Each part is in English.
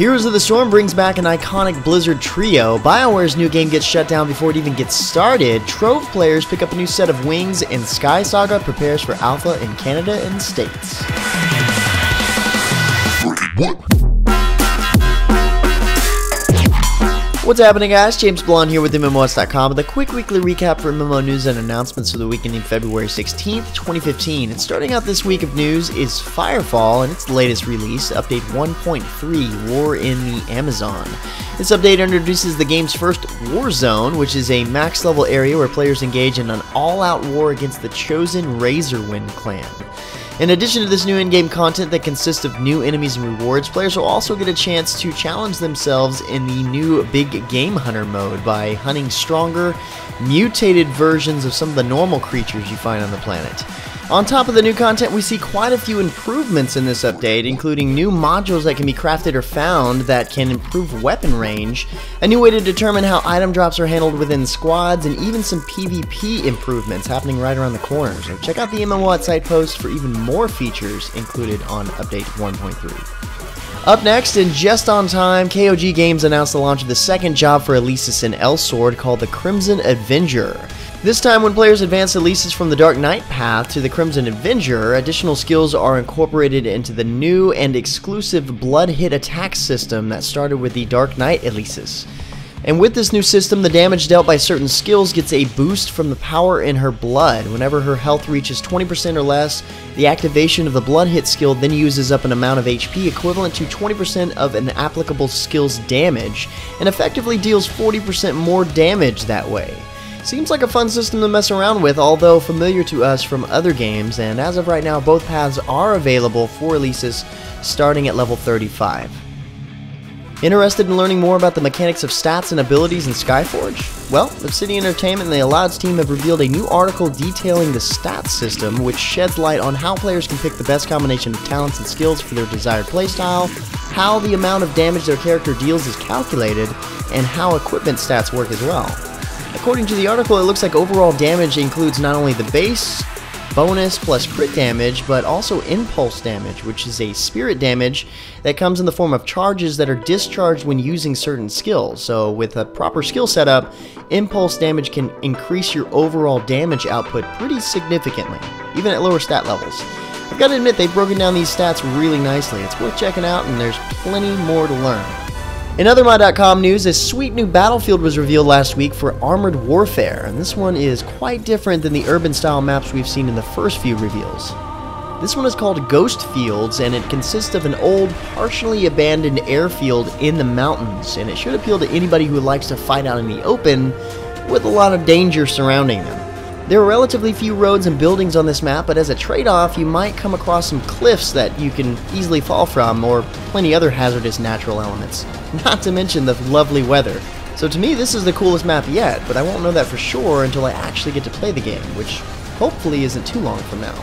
Heroes of the Storm brings back an iconic Blizzard trio. Bioware's new game gets shut down before it even gets started. Trove players pick up a new set of wings, and SkySaga prepares for alpha in Canada and States. What's happening, guys? James Blonde here with MMOHuts.com with a quick weekly recap for MMO news and announcements for the weekend in February 16th, 2015. And starting out this week of news is FireFall and its latest release, Update 1.3, War in the Amazon. This update introduces the game's first warzone, which is a max-level area where players engage in an all-out war against the chosen Razorwind clan. In addition to this new in-game content that consists of new enemies and rewards, players will also get a chance to challenge themselves in the new Big Game Hunter mode by hunting stronger, mutated versions of some of the normal creatures you find on the planet. On top of the new content, we see quite a few improvements in this update, including new modules that can be crafted or found that can improve weapon range, a new way to determine how item drops are handled within squads, and even some PvP improvements happening right around the corner. So check out the MMOHuts site post for even more features included on Update 1.3. Up next, and just on time, KOG Games announced the launch of the second job for Elesis in Elsword called the Crimson Avenger. This time, when players advance Elesis from the Dark Knight path to the Crimson Avenger, additional skills are incorporated into the new and exclusive Blood Hit attack system that started with the Dark Knight Elesis. And with this new system, the damage dealt by certain skills gets a boost from the power in her blood. Whenever her health reaches 20% or less, the activation of the Blood Hit skill then uses up an amount of HP equivalent to 20% of an applicable skill's damage, and effectively deals 40% more damage that way. Seems like a fun system to mess around with, although familiar to us from other games, and as of right now, both paths are available for Elesis starting at level 35. Interested in learning more about the mechanics of stats and abilities in Skyforge? Well, Obsidian Entertainment and the Allows team have revealed a new article detailing the stats system, which sheds light on how players can pick the best combination of talents and skills for their desired playstyle, how the amount of damage their character deals is calculated, and how equipment stats work as well. According to the article, it looks like overall damage includes not only the base, bonus plus crit damage, but also impulse damage, which is a spirit damage that comes in the form of charges that are discharged when using certain skills. So with a proper skill setup, impulse damage can increase your overall damage output pretty significantly, even at lower stat levels. I've got to admit, they've broken down these stats really nicely. It's worth checking out, and there's plenty more to learn. In other My.com news, a sweet new battlefield was revealed last week for Armored Warfare, and this one is quite different than the urban-style maps we've seen in the first few reveals. This one is called Ghost Fields, and it consists of an old, partially abandoned airfield in the mountains, and it should appeal to anybody who likes to fight out in the open with a lot of danger surrounding them. There are relatively few roads and buildings on this map, but as a trade-off, you might come across some cliffs that you can easily fall from, or plenty other hazardous natural elements, not to mention the lovely weather. So to me, this is the coolest map yet, but I won't know that for sure until I actually get to play the game, which hopefully isn't too long from now.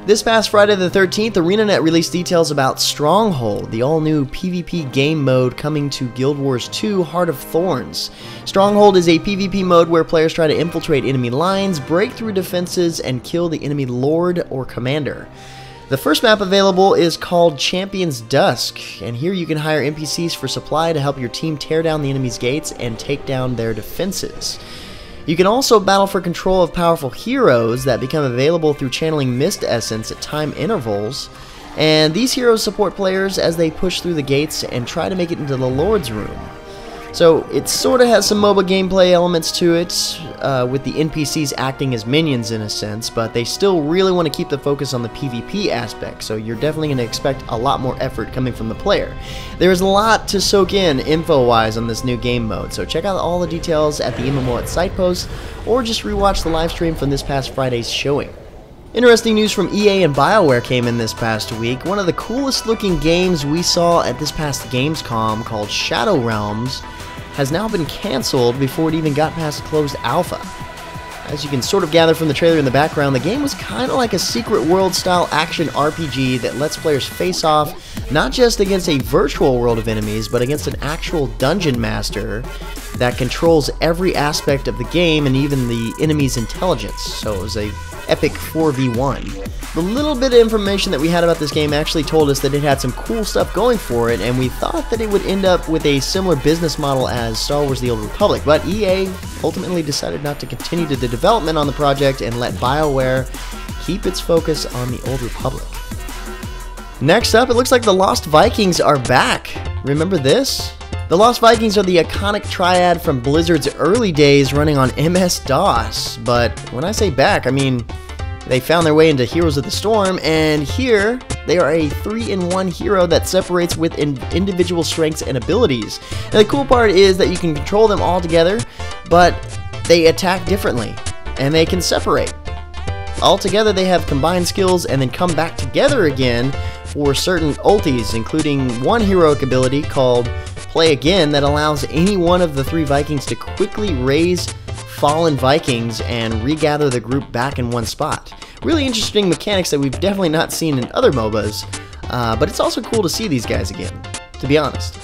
This past Friday the 13th, ArenaNet released details about Stronghold, the all-new PvP game mode coming to Guild Wars 2 Heart of Thorns. Stronghold is a PvP mode where players try to infiltrate enemy lines, break through defenses, and kill the enemy lord or commander. The first map available is called Champion's Dusk, and here you can hire NPCs for supply to help your team tear down the enemy's gates and take down their defenses. You can also battle for control of powerful heroes that become available through channeling Mist Essence at time intervals, and these heroes support players as they push through the gates and try to make it into the Lord's Room. So it sort of has some MOBA gameplay elements to it, with the NPCs acting as minions in a sense, but they still really want to keep the focus on the PvP aspect, so you're definitely going to expect a lot more effort coming from the player. There's a lot to soak in info-wise on this new game mode, so check out all the details at the MMOHuts site post, or just rewatch the live stream from this past Friday's showing. Interesting news from EA and Bioware came in this past week. One of the coolest looking games we saw at this past Gamescom, called Shadow Realms, has now been cancelled before it even got past closed alpha. As you can sort of gather from the trailer in the background, the game was kind of like a secret world style action RPG that lets players face off not just against a virtual world of enemies, but against an actual dungeon master that controls every aspect of the game and even the enemy's intelligence. So it was a epic 4v1. The little bit of information that we had about this game actually told us that it had some cool stuff going for it, and we thought that it would end up with a similar business model as Star Wars: The Old Republic, but EA ultimately decided not to continue the development on the project and let Bioware keep its focus on the Old Republic. Next up, it looks like the Lost Vikings are back. Remember this? The Lost Vikings are the iconic triad from Blizzard's early days running on MS-DOS, but when I say back, I mean they found their way into Heroes of the Storm, and here they are a 3-in-1 hero that separates with individual strengths and abilities. And the cool part is that you can control them all together, but they attack differently, and they can separate. All together they have combined skills and then come back together again for certain ultis, including one heroic ability called Play Again that allows any one of the 3 Vikings to quickly raise fallen Vikings and regather the group back in one spot. Really interesting mechanics that we've definitely not seen in other MOBAs, but it's also cool to see these guys again, to be honest.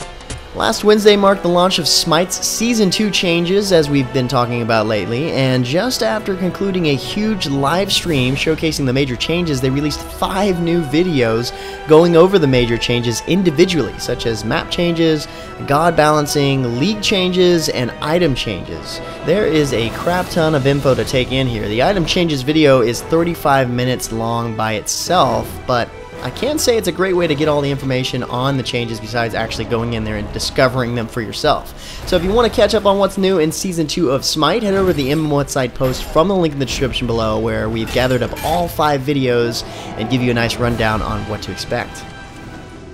Last Wednesday marked the launch of Smite's Season 2 changes, as we've been talking about lately, and just after concluding a huge live stream showcasing the major changes, they released 5 new videos going over the major changes individually, such as map changes, god balancing, league changes, and item changes. There is a crap ton of info to take in here. The item changes video is 35 minutes long by itself, but I can say it's a great way to get all the information on the changes besides actually going in there and discovering them for yourself. So if you want to catch up on what's new in Season 2 of Smite, head over to the MMOHuts site post from the link in the description below, where we've gathered up all 5 videos and give you a nice rundown on what to expect.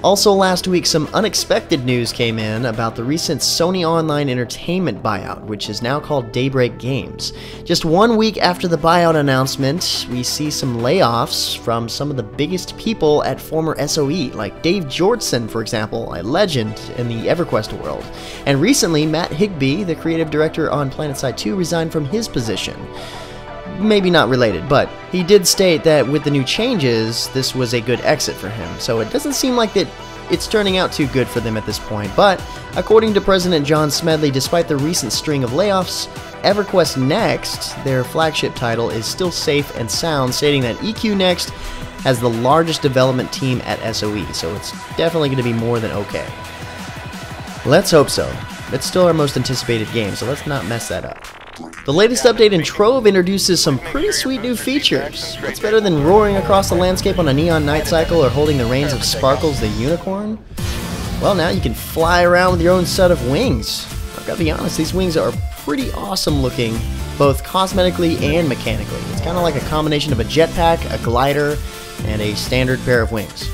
Also last week, some unexpected news came in about the recent Sony Online Entertainment buyout, which is now called Daybreak Games. Just 1 week after the buyout announcement, we see some layoffs from some of the biggest people at former SOE, like Dave Jordson, for example, a legend in the EverQuest world. And recently, Matt Higbee, the creative director on PlanetSide 2, resigned from his position. Maybe not related, but he did state that with the new changes, this was a good exit for him. So it doesn't seem like that it's turning out too good for them at this point. But according to President John Smedley, despite the recent string of layoffs, EverQuest Next, their flagship title, is still safe and sound, stating that EQNext has the largest development team at SOE, so it's definitely going to be more than okay. Let's hope so. It's still our most anticipated game, so let's not mess that up. The latest update in Trove introduces some pretty sweet new features. What's better than roaring across the landscape on a neon night cycle or holding the reins of Sparkles the unicorn? Well, now you can fly around with your own set of wings. I've got to be honest, these wings are pretty awesome looking, both cosmetically and mechanically. It's kind of like a combination of a jetpack, a glider, and a standard pair of wings.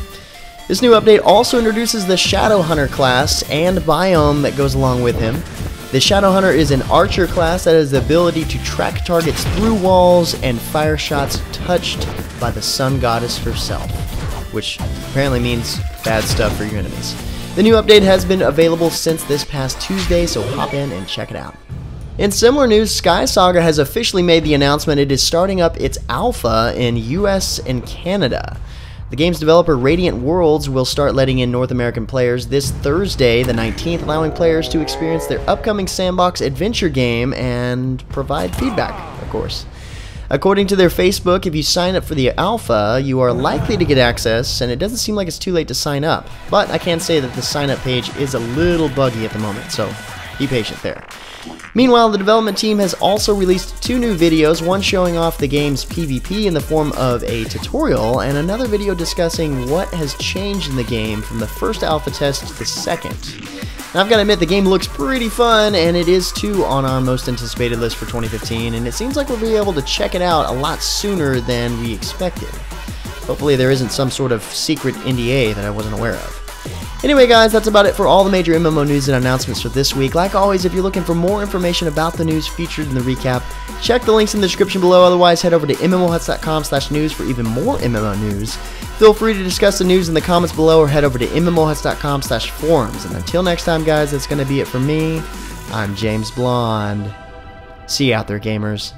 This new update also introduces the Shadow Hunter class and biome that goes along with him. The Shadow Hunter is an archer class that has the ability to track targets through walls and fire shots touched by the sun goddess herself, which apparently means bad stuff for your enemies. The new update has been available since this past Tuesday, so hop in and check it out. In similar news, SkySaga has officially made the announcement it is starting up its alpha in US and Canada. The game's developer Radiant Worlds will start letting in North American players this Thursday, the 19th, allowing players to experience their upcoming sandbox adventure game and provide feedback, of course. According to their Facebook, if you sign up for the alpha, you are likely to get access, and it doesn't seem like it's too late to sign up. But I can say that the sign-up page is a little buggy at the moment, so be patient there. Meanwhile, the development team has also released 2 new videos, one showing off the game's PvP in the form of a tutorial, and another video discussing what has changed in the game from the first alpha test to the second. Now, I've got to admit, the game looks pretty fun, and it is too on our most anticipated list for 2015, and it seems like we'll be able to check it out a lot sooner than we expected. Hopefully there isn't some sort of secret NDA that I wasn't aware of. Anyway guys, that's about it for all the major MMO news and announcements for this week. Like always, if you're looking for more information about the news featured in the recap, check the links in the description below. Otherwise, head over to MMOHuts.com/news for even more MMO news. Feel free to discuss the news in the comments below or head over to MMOHuts.com/forums. And until next time guys, that's going to be it for me. I'm James Blonde. See you out there, gamers.